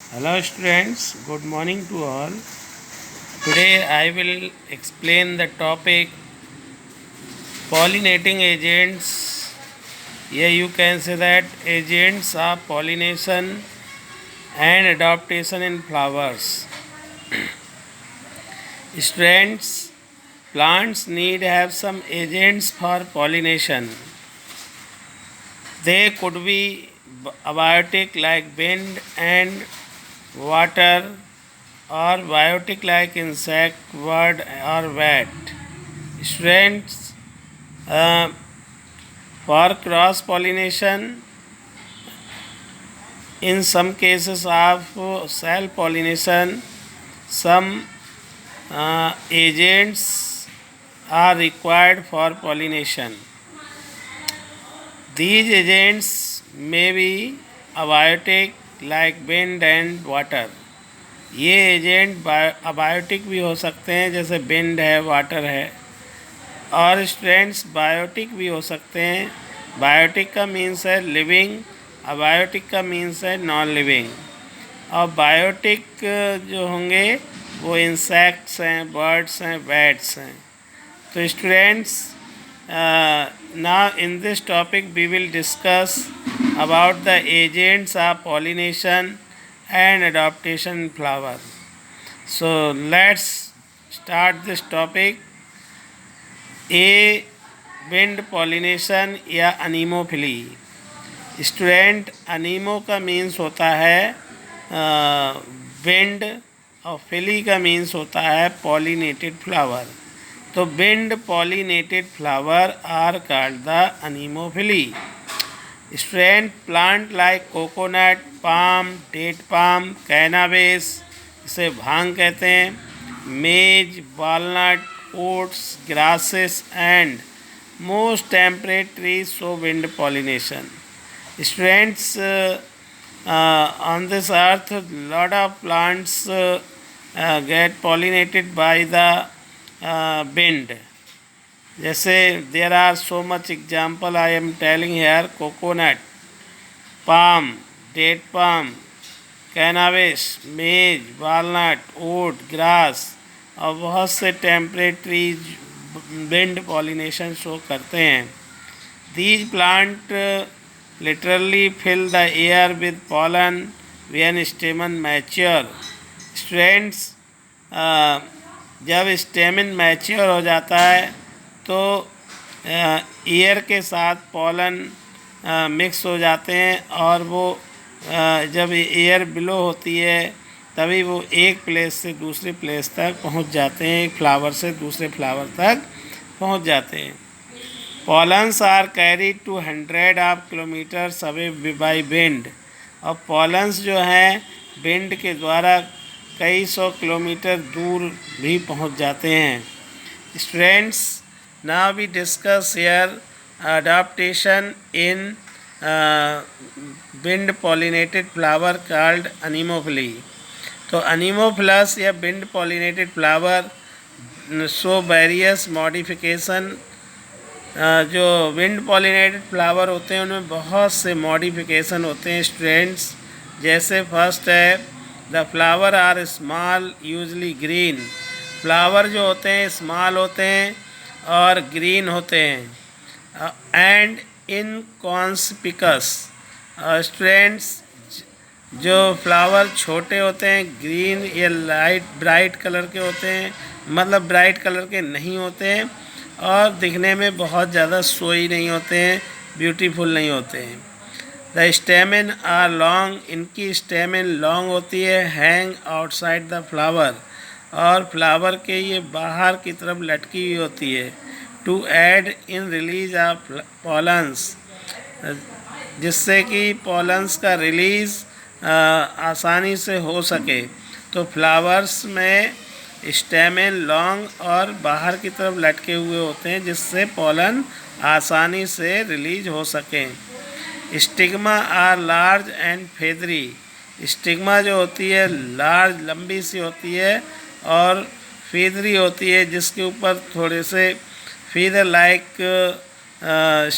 Hello students, good morning to all. Today I will explain the topic pollinating agents. Here you can say that agents are pollination and adaptation in flowers. Students, plants need have some agents for pollination. They could be abiotic like wind and water, or biotic like insect, bird, or bat. Students, uh, for cross pollination, in some cases of self pollination, some agents are required for pollination. These agents may be abiotic like wind and water. ये agent abiotic भी हो सकते हैं, जैसे wind है, water है, और students biotic भी हो सकते हैं. बायोटिक का मीन्स है लिविंग, अबायोटिक का मीन्स है नॉन लिविंग. और बायोटिक जो होंगे वो इंसेक्ट्स हैं, बर्ड्स हैं, बैट्स हैं. तो students, now in this topic we will discuss about the agents of pollination and adaptation in flower. So let's start this topic. A, wind pollination या अनीमोफिली. Student, अनीमो का मीन्स होता है विंड और फिली का मीन्स होता है पॉलिनेटेड फ्लावर. तो wind pollinated flower are called the anemophily. Student, plant like coconut, palm, date palm, cannabis, इसे भांग कहते हैं, maize, walnut, oats, grasses and most temperate trees show wind pollination. Students, on this earth lot of plants get pollinated by the wind. जैसे there are so much example I am telling here: coconut, palm, date palm, cannabis, maize, walnut, oat, grass, और बहुत से temperate trees wind pollination show करते हैं. These plant literally fill the air with pollen when stamen mature. Students, जब stamen mature हो जाता है तो एयर के साथ पॉलन मिक्स हो जाते हैं, और वो जब एयर बिलो होती है तभी वो एक प्लेस से दूसरे प्लेस तक पहुंच जाते हैं, एक फ्लावर से दूसरे फ्लावर तक पहुंच जाते हैं. Pollens are carried to 100 of kilometres away by wind. और पॉलन्स जो हैं विंड के द्वारा कई 100 किलोमीटर दूर भी पहुंच जाते हैं. Students, now we discuss here adaptation in wind pollinated flower called anemophily. तो अनीमोफिलस या wind pollinated flower show various modification. जो विंड पॉलिनेटेड फ्लावर होते हैं उनमें बहुत से मॉडिफिकेशन होते हैं स्टूडेंट्स. जैसे फर्स्ट है, the flower are small usually green. Flower जो होते हैं स्मॉल होते हैं और ग्रीन होते हैं. एंड इनकॉन्स्पिकस. स्टूडेंट्स, जो फ्लावर छोटे होते हैं ग्रीन या लाइट ब्राइट कलर के होते हैं, मतलब ब्राइट कलर के नहीं होते हैं, और दिखने में बहुत ज़्यादा सोई नहीं होते हैं, ब्यूटीफुल नहीं होते हैं. The stamen are long. इनकी स्टेमिन लॉन्ग होती है. Hang outside the flower. और फ्लावर के ये बाहर की तरफ लटकी हुई होती है. To aid in release of pollens. जिससे कि पॉलन्स का रिलीज़ आसानी से हो सके. तो फ्लावर्स में स्टेमिन लॉन्ग और बाहर की तरफ लटके हुए होते हैं, जिससे पॉलन आसानी से रिलीज हो सकें. Stigma are large and feathery. Stigma जो होती है लार्ज, लंबी सी होती है, और फेदरी होती है, जिसके ऊपर थोड़े से फीदर लाइक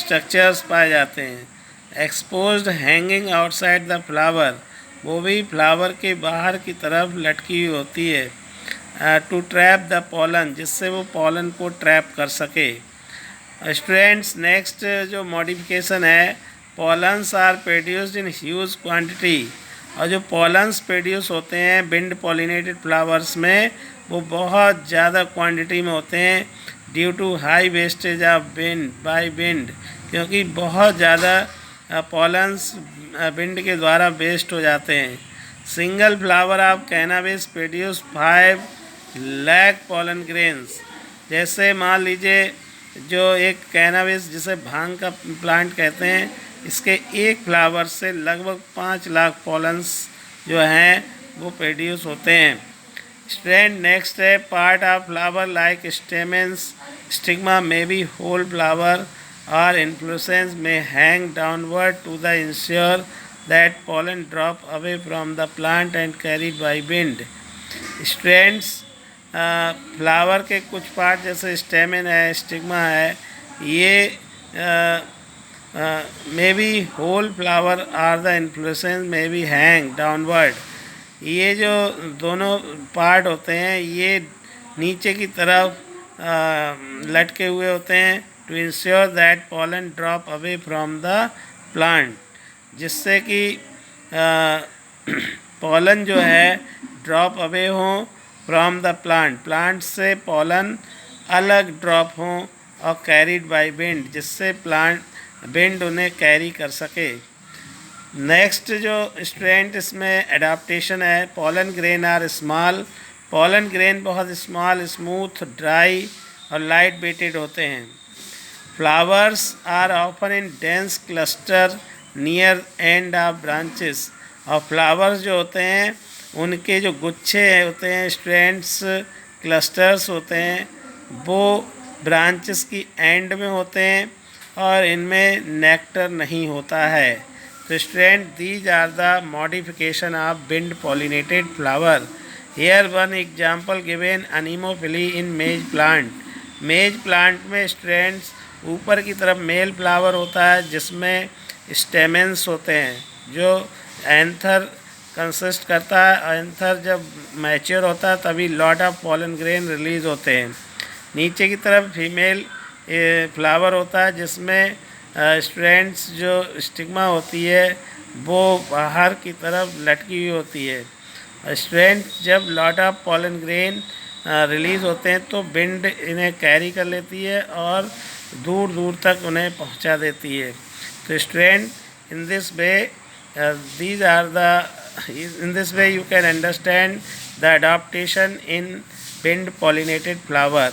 स्ट्रक्चर्स पाए जाते हैं. Exposed hanging outside the flower. वो भी फ्लावर के बाहर की तरफ लटकी हुई होती है टू ट्रैप द पॉलन, जिससे वो पॉलन को ट्रैप कर सके। स्टूडेंट्स, नेक्स्ट जो मॉडिफिकेशन है, pollens are produced in huge quantity. और जो पॉलन्स प्रोड्यूस होते हैं बिंड पॉलिनेटेड फ्लावर्स में, वो बहुत ज़्यादा क्वांटिटी में होते हैं due to high wastage of wind by wind, क्योंकि बहुत ज़्यादा पॉलन्स बिंड के द्वारा वेस्ट हो जाते हैं। Single flower of cannabis produce 5 lakh pollen grains. जैसे मान लीजिए जो एक कैनाबिस जिसे भांग का प्लांट कहते हैं, इसके एक फ्लावर से लगभग 5 लाख पॉलन्स जो हैं वो प्रोड्यूस होते हैं। स्ट्रैंड नेक्स्ट है, part of flower like stamens stigma may be whole flower और इन्फ्लोरेसेंस में hang downward to the ensure that pollen drop away from the plant and carried by wind। Strands flower के कुछ part जैसे stamen है, stigma है, ये may be whole flower or the inflorescence may be hang downward. ये जो दोनों part होते हैं ये नीचे की तरफ लटके हुए होते हैं to ensure that pollen drop away from the plant, जिससे कि पॉलन जो है ड्रॉप अवे हों फ्रॉम द प्लांट से पॉलन अलग ड्रॉप हों और कैरीड बाय विंड, जिससे प्लांट विंड उन्हें कैरी कर सके। नेक्स्ट जो स्ट्रैंड इसमें एडाप्टेशन है, pollen grain are small. Pollen grain बहुत स्मॉल, स्मूथ, ड्राई और लाइट वेटेड होते हैं। Flowers are often in dense cluster near end of branches. और फ्लावर्स जो होते हैं उनके जो गुच्छे होते हैं, स्ट्रैंड्स, क्लस्टर्स होते हैं, वो ब्रांचेस की एंड में होते हैं और इनमें नेक्टर नहीं होता है। तो स्ट्रैंड these are the modification of wind pollinated flower. Here one example given anemophily in maize plant. मेज प्लांट में स्ट्रैंड्स ऊपर की तरफ मेल फ्लावर होता है जिसमें स्टेमेंस होते हैं जो एंथर कंसिस्ट करता है। एंथर जब मैच्योर होता है तभी lot of pollen grain release होते हैं। नीचे की तरफ फीमेल फ्लावर होता है जिसमें स्ट्रैंड्स जो स्टिग्मा होती है वो बाहर की तरफ लटकी हुई होती है। स्ट्रैंड जब lot of pollen grain release होते हैं तो विंड इन्हें कैरी कर लेती है और दूर दूर तक उन्हें पहुंचा देती है। तो strand in this way in this way you can understand the adaptation in wind pollinated flower.